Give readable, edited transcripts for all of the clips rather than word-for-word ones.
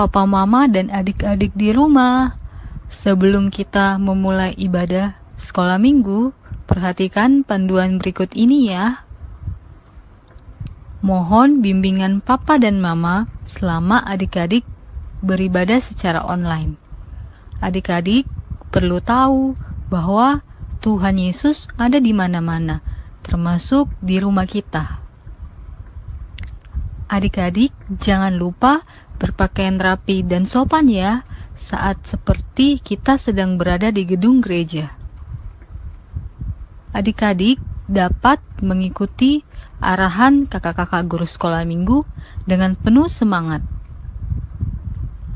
papa mama dan adik-adik di rumah. Sebelum kita memulai ibadah sekolah minggu, perhatikan panduan berikut ini ya. Mohon bimbingan papa dan mama selama adik-adik beribadah secara online. Adik-adik perlu tahu bahwa Tuhan Yesus ada di mana-mana, termasuk di rumah kita. Adik-adik jangan lupa berpakaian rapi dan sopan ya, saat seperti kita sedang berada di gedung gereja. Adik-adik dapat mengikuti arahan kakak-kakak guru sekolah minggu dengan penuh semangat.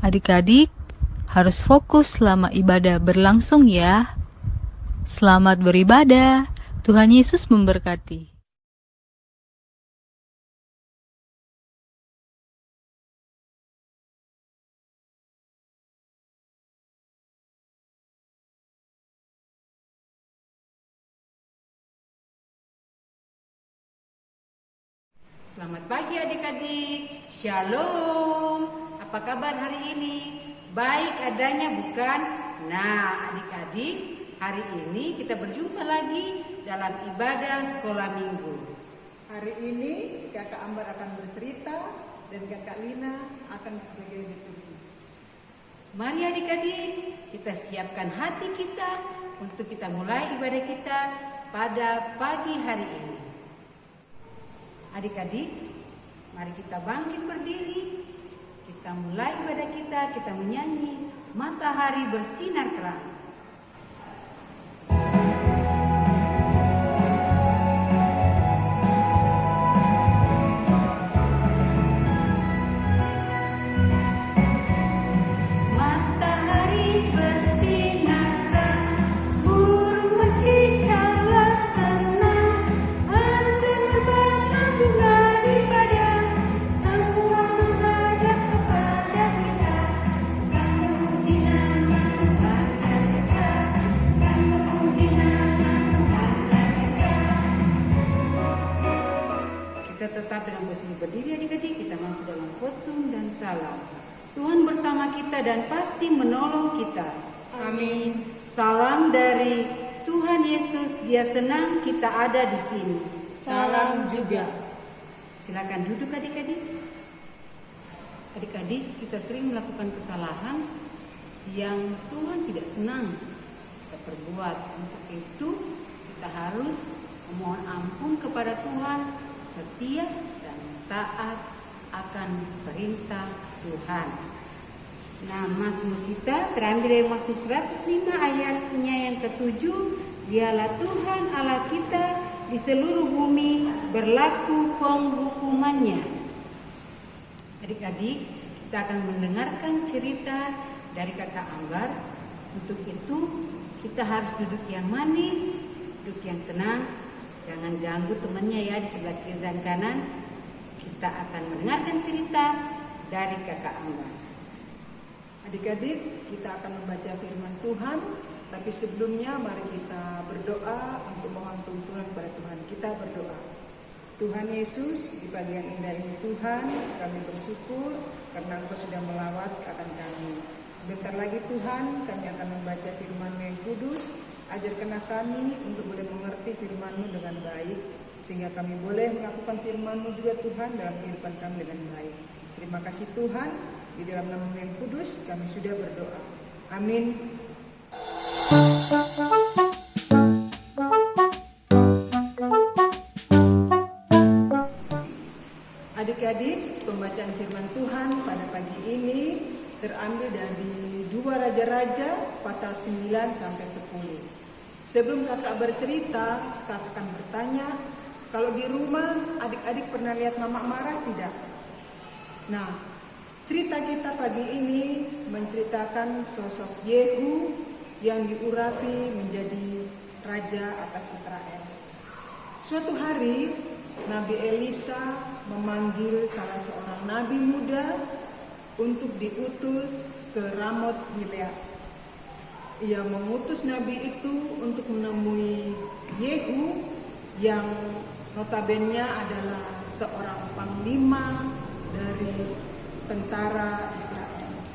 Adik-adik harus fokus selama ibadah berlangsung ya. Selamat beribadah. Tuhan Yesus memberkati. Selamat pagi adik-adik. Shalom. Apa kabar hari ini? Baik adanya bukan? Nah adik-adik, hari ini kita berjumpa lagi dalam ibadah sekolah minggu. Hari ini kakak Ambar akan bercerita dan kakak Lina akan sebagai ditulis. Mari adik-adik, kita siapkan hati kita untuk kita mulai ibadah kita pada pagi hari ini. Adik-adik, mari kita bangkit berdiri. Kita mulai ibadah kita menyanyi Matahari Bersinar Terang. Tetap dengan posisi berdiri adik-adik, kita masuk dalam khotbah dan salam. Tuhan bersama kita dan pasti menolong kita. Amin. Salam dari Tuhan Yesus, Dia senang kita ada di sini. Salam juga. Silakan duduk adik-adik. Adik-adik, kita sering melakukan kesalahan yang Tuhan tidak senang kita perbuat. Untuk itu kita harus memohon ampun kepada Tuhan, setia dan taat akan perintah Tuhan. Nah, Mazmur kita terambil dari Mazmur 105 ayatnya yang ke-7. Dialah Tuhan Allah kita, di seluruh bumi berlaku penghukumannya. Adik-adik, kita akan mendengarkan cerita dari kakak Ambar. Untuk itu kita harus duduk yang manis, duduk yang tenang. Jangan ganggu temannya ya di sebelah kiri dan kanan. Kita akan mendengarkan cerita dari kakak Ambar. Adik-adik, kita akan membaca firman Tuhan. Tapi sebelumnya mari kita berdoa untuk mohon tuntunan kepada Tuhan. Kita berdoa. Tuhan Yesus, di pagi yang indah ini Tuhan, kami bersyukur karena Engkau sudah melawat akan kami. Sebentar lagi Tuhan, kami akan membaca firman-Mu yang kudus. Ajarkanlah kami untuk boleh mengerti firman-Mu dengan baik, sehingga kami boleh melakukan firman-Mu juga Tuhan dalam kehidupan kami dengan baik. Terima kasih Tuhan, di dalam nama-Mu yang kudus kami sudah berdoa. Amin. Adik-adik, pembacaan firman Tuhan pada pagi ini terambil dari 2 Raja-Raja pasal 9 sampai 10. Sebelum kakak bercerita, kakak akan bertanya, kalau di rumah adik-adik pernah lihat mama marah tidak? Nah, cerita kita pagi ini menceritakan sosok Yehu yang diurapi menjadi raja atas Israel. Suatu hari, Nabi Elisa memanggil salah seorang nabi muda untuk diutus ke Ramot Gilead. Ia mengutus nabi itu untuk menemui Yehu yang notabene adalah seorang panglima dari tentara Israel.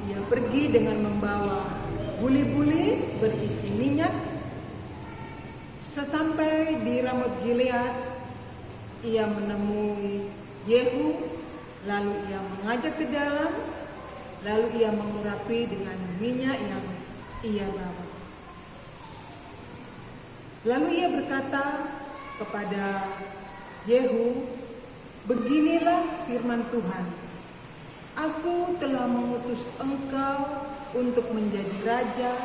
Ia pergi dengan membawa buli-buli berisi minyak. Sesampai di Ramot Gilead, ia menemui Yehu, lalu ia mengajak ke dalam, lalu ia mengurapi dengan minyak yang ia bawa. Lalu ia berkata kepada Yehu, "Beginilah firman Tuhan, aku telah mengutus engkau untuk menjadi raja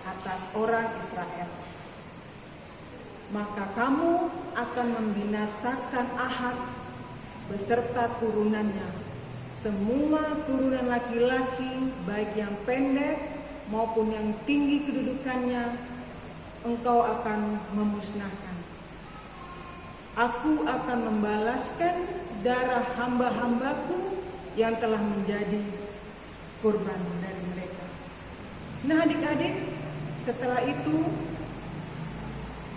atas orang Israel. Maka kamu akan membinasakan Ahab beserta turunannya, semua turunan laki-laki, baik yang pendek maupun yang tinggi kedudukannya, engkau akan memusnahkan. Aku akan membalaskan darah hamba-hambaku yang telah menjadi korban dari mereka." Nah adik-adik, setelah itu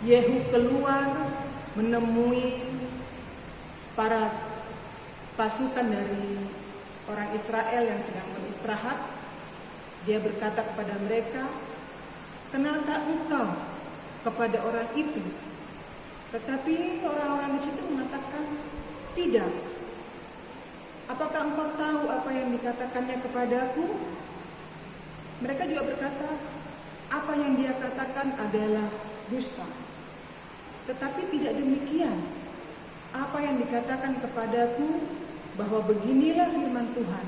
Yehu keluar menemui para pasukan dari orang Israel yang sedang beristirahat. Dia berkata kepada mereka, "Kenalkah engkau kepada orang itu?" Tetapi orang-orang di situ mengatakan, "Tidak." "Apakah engkau tahu apa yang dikatakannya kepadaku?" Mereka juga berkata, "Apa yang dia katakan adalah dusta." Tetapi tidak demikian. Apa yang dikatakan kepadaku, bahwa beginilah firman Tuhan,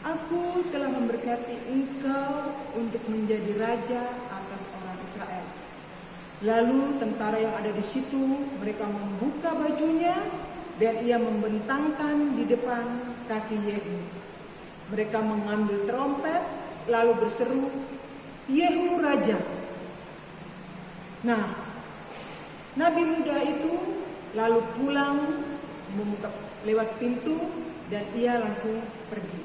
"Aku telah memberkati engkau untuk menjadi raja atas orang Israel." Lalu tentara yang ada di situ, mereka membuka bajunya dan ia membentangkan di depan kaki Yehu. Mereka mengambil trompet lalu berseru, "Yehu raja." Nah, nabi muda itu lalu pulang lewat pintu dan ia langsung pergi.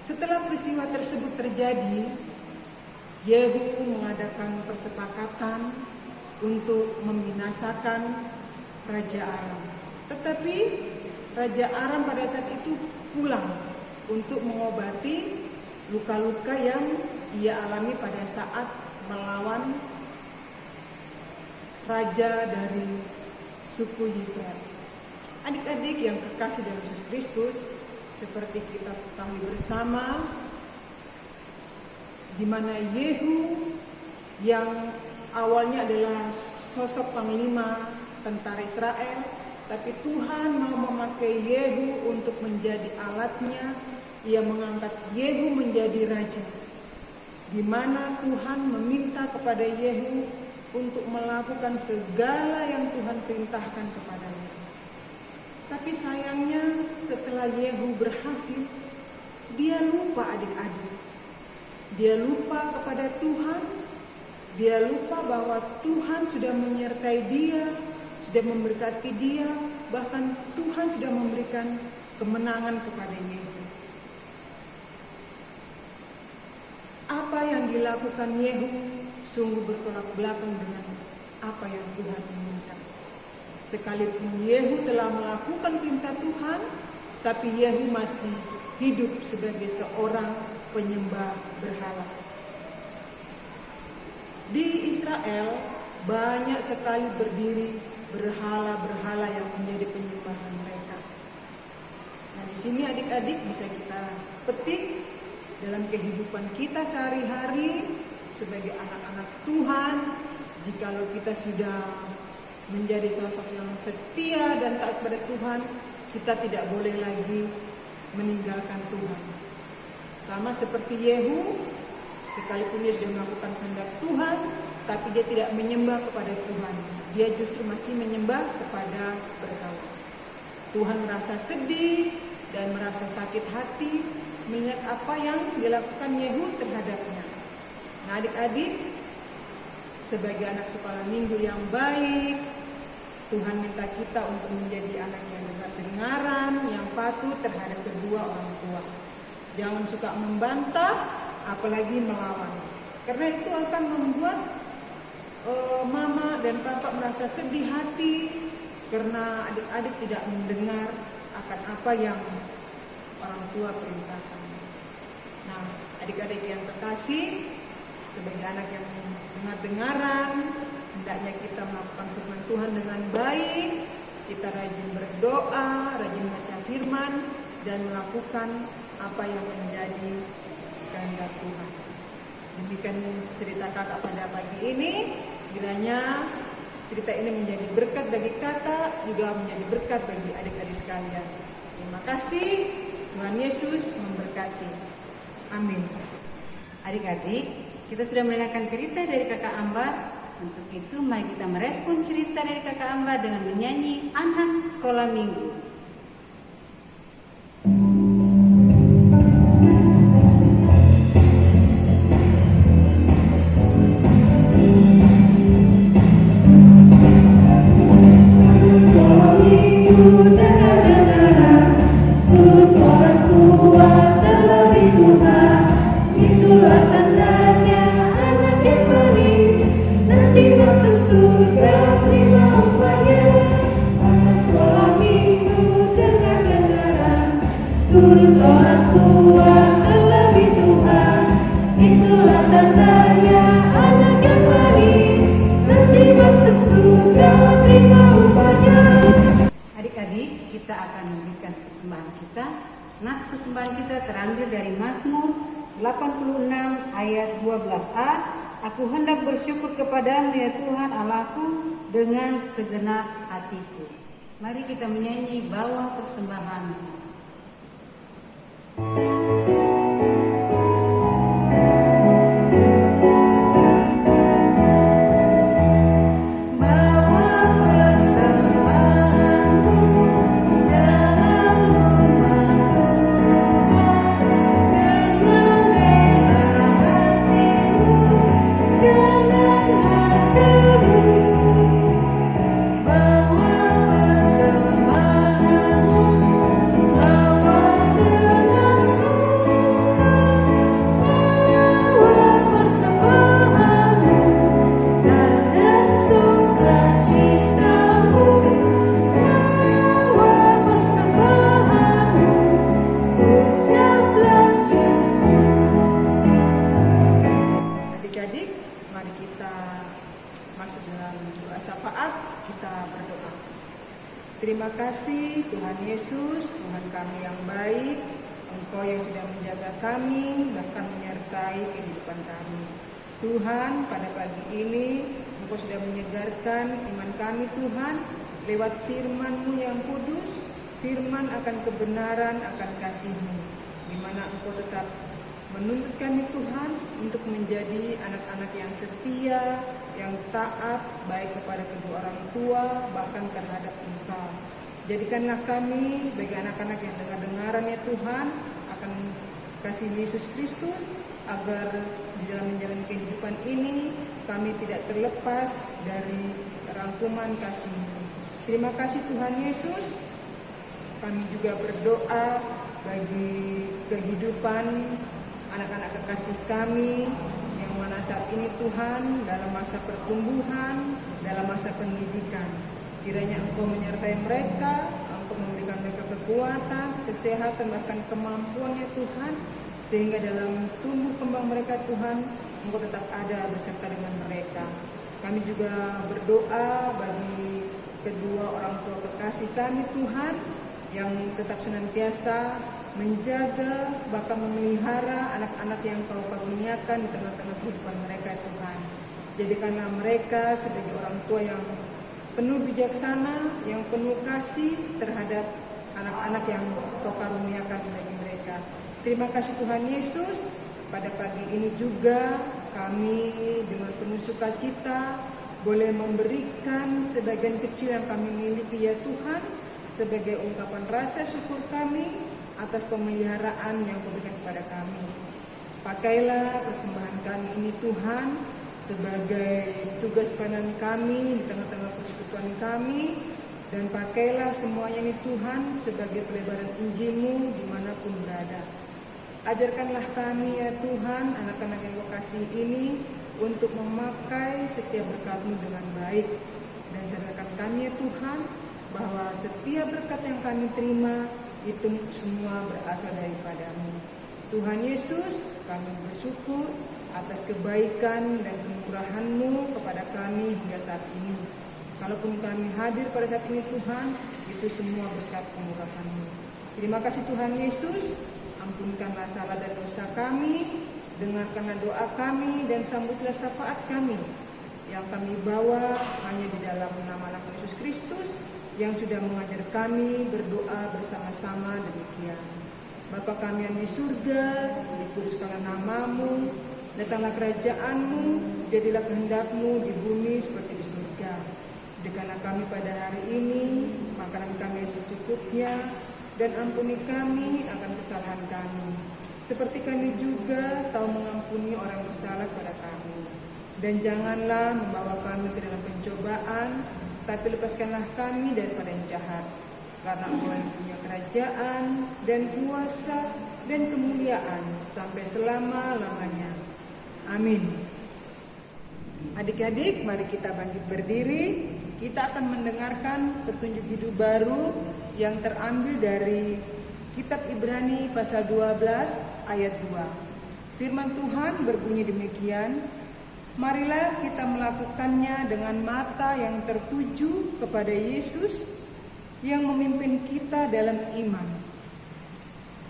Setelah peristiwa tersebut terjadi, Yehu mengadakan persepakatan untuk membinasakan Raja Aram. Tetapi Raja Aram pada saat itu pulang untuk mengobati luka-luka yang ia alami pada saat melawan raja dari suku Israel. Adik-adik yang kekasih dalam Yesus Kristus, seperti kita ketahui bersama, di mana Yehu yang awalnya adalah sosok panglima tentara Israel, tapi Tuhan mau memakai Yehu untuk menjadi alatnya. Ia mengangkat Yehu menjadi raja, di mana Tuhan meminta kepada Yehu untuk melakukan segala yang Tuhan perintahkan kepadanya. Tapi sayangnya setelah Yehu berhasil, dia lupa adik-adik. Dia lupa kepada Tuhan. Dia lupa bahwa Tuhan sudah menyertai dia, sudah memberkati dia, bahkan Tuhan sudah memberikan kemenangan kepada Yehu. Apa yang dilakukan Yehu sungguh bertolak belakang dengan apa yang Tuhan inginkan. Sekalipun Yehu telah melakukan perintah Tuhan, tapi Yehu masih hidup sebagai seorang penyembah berhala. Di Israel banyak sekali berdiri berhala-berhala yang menjadi penyembahan mereka. Nah, di sini adik-adik bisa kita petik dalam kehidupan kita sehari-hari sebagai anak-anak Tuhan. Jikalau kita sudah menjadi sosok yang setia dan taat pada Tuhan, kita tidak boleh lagi meninggalkan Tuhan. Sama seperti Yehu, sekalipun dia sudah melakukan kehendak Tuhan, tapi dia tidak menyembah kepada Tuhan. Dia justru masih menyembah kepada berhala. Tuhan merasa sedih dan merasa sakit hati melihat apa yang dilakukan Yehu terhadapnya. Nah adik-adik, sebagai anak sekolah minggu yang baik, Tuhan minta kita untuk menjadi anak yang dengar-dengaran, yang patuh terhadap kedua orang tua. Jangan suka membantah, apalagi melawan. Karena itu akan membuat mama dan papa merasa sedih hati karena adik-adik tidak mendengar akan apa yang orang tua perintahkan. Nah, adik-adik yang terkasih, sebagai anak yang dengar-dengaran, hendaknya kita melakukan firman Tuhan dengan baik. Kita rajin berdoa, rajin baca firman, dan melakukan apa yang menjadi kehendak Tuhan. Demikian cerita kakak pada pagi ini. Kiranya cerita ini menjadi berkat bagi kakak, juga menjadi berkat bagi adik-adik sekalian. Terima kasih. Tuhan Yesus memberkati. Amin. Adik-adik, kita sudah mendengarkan cerita dari kakak Ambar. Untuk itu mari kita merespon cerita dari kakak Ambar dengan menyanyi Anak Sekolah Minggu. Turut orang tua terlebih Tuhan, itulah tandanya anak yang manis, nanti masuk surga terima upahnya. Adik-adik, kita akan memberikan persembahan kita. Nas persembahan kita terambil dari Mazmur 86 ayat 12a. Aku hendak bersyukur kepadamu ya Tuhan Allahku dengan segenap hatiku. Mari kita menyanyi bawah persembahan. Terima kasih Tuhan Yesus, Tuhan kami yang baik, Engkau yang sudah menjaga kami, bahkan menyertai kehidupan kami. Tuhan, pada pagi ini Engkau sudah menyegarkan iman kami Tuhan, lewat firman-Mu yang kudus, firman akan kebenaran, akan kasih-Mu, di mana Engkau tetap menuntut kami Tuhan untuk menjadi anak-anak yang setia, yang taat baik kepada kedua orang tua bahkan terhadap Engkau. Jadikanlah kami sebagai anak-anak yang dengar-dengaran ya Tuhan akan kasih Yesus Kristus, agar di dalam menjalani kehidupan ini kami tidak terlepas dari rangkuman kasih-Mu. Terima kasih Tuhan Yesus. Kami juga berdoa bagi kehidupan anak-anak kekasih kami yang mana saat ini Tuhan dalam masa pertumbuhan, dalam masa pendidikan. Kiranya Engkau menyertai mereka, Engkau memberikan mereka kekuatan, kesehatan, bahkan kemampuan ya Tuhan, sehingga dalam tumbuh kembang mereka Tuhan, Engkau tetap ada beserta dengan mereka. Kami juga berdoa bagi kedua orang tua kekasih kami Tuhan, yang tetap senantiasa menjaga bahkan memelihara anak-anak yang Kau karuniakan di tengah-tengah kehidupan mereka Tuhan. Jadikanlah mereka sebagai orang tua yang penuh bijaksana, yang penuh kasih terhadap anak-anak yang Kau karuniakan bagi mereka. Terima kasih Tuhan Yesus. Pada pagi ini juga kami dengan penuh sukacita boleh memberikan sebagian kecil yang kami miliki ya Tuhan, sebagai ungkapan rasa syukur kami atas pemeliharaan yang Kau berikan kepada kami. Pakailah persembahan kami ini Tuhan sebagai tugas pelayanan kami di tengah-tengah persekutuan kami, dan pakailah semuanya ini Tuhan sebagai pelebaran Injil-Mu dimanapun berada. Ajarkanlah kami ya Tuhan, anak-anak yang Kau kasih ini, untuk memakai setiap berkat-Mu dengan baik, dan sadarkan kami ya Tuhan bahwa setiap berkat yang kami terima itu semua berasal daripada-Mu. Tuhan Yesus, kami bersyukur atas kebaikan dan kemurahan-Mu kepada kami hingga saat ini. Kalaupun kami hadir pada saat ini Tuhan, itu semua berkat kemurahan-Mu. Terima kasih Tuhan Yesus, ampunkanlah salah dan dosa kami, dengarkanlah doa kami dan sambutlah syafaat kami yang kami bawa hanya di dalam nama Anak Yesus Kristus yang sudah mengajar kami berdoa bersama-sama demikian. Bapa kami yang di surga, dikuduskanlah nama-Mu, datanglah kerajaan-Mu, jadilah kehendak-Mu di bumi seperti di surga. Berikanlah kami pada hari ini makanan kami yang secukupnya, dan ampuni kami akan kesalahan kami, seperti kami juga tahu mengampuni orang yang bersalah kepada kami. Dan janganlah membawa kami ke dalam pencobaan, tapi lepaskanlah kami daripada yang jahat. Karena Engkau yang punya kerajaan dan kuasa dan kemuliaan sampai selama-lamanya. Amin. Adik-adik, mari kita bangkit berdiri. Kita akan mendengarkan petunjuk hidup baru yang terambil dari Kitab Ibrani pasal 12 ayat 2. Firman Tuhan berbunyi demikian, marilah kita melakukannya dengan mata yang tertuju kepada Yesus yang memimpin kita dalam iman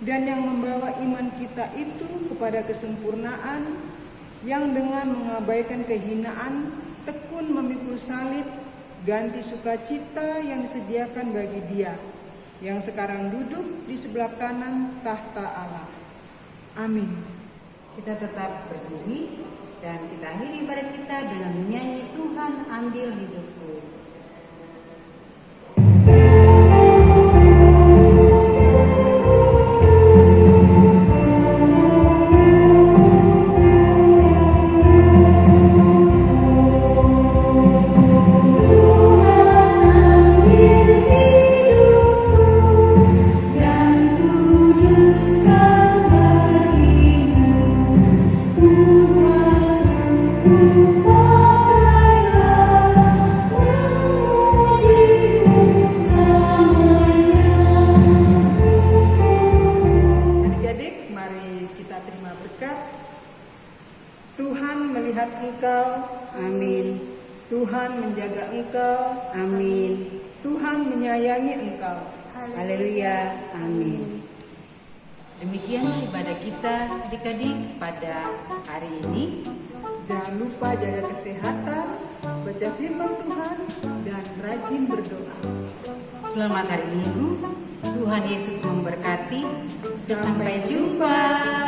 dan yang membawa iman kita itu kepada kesempurnaan, yang dengan mengabaikan kehinaan tekun memikul salib, ganti sukacita yang disediakan bagi Dia yang sekarang duduk di sebelah kanan tahta Allah. Amin. Kita tetap berdiri dan kita akhiri ibadah kita dengan menyanyi Tuhan ambil hidupku. Tuhan melihat engkau, Amin. Tuhan menjaga engkau, Amin. Tuhan menyayangi engkau. Haleluya. Amin. Demikianlah ibadah kita adik-adik pada hari ini. Jangan lupa jaga kesehatan, baca firman Tuhan, dan rajin berdoa. Selamat hari Minggu. Tuhan Yesus memberkati. Sampai Sampai jumpa.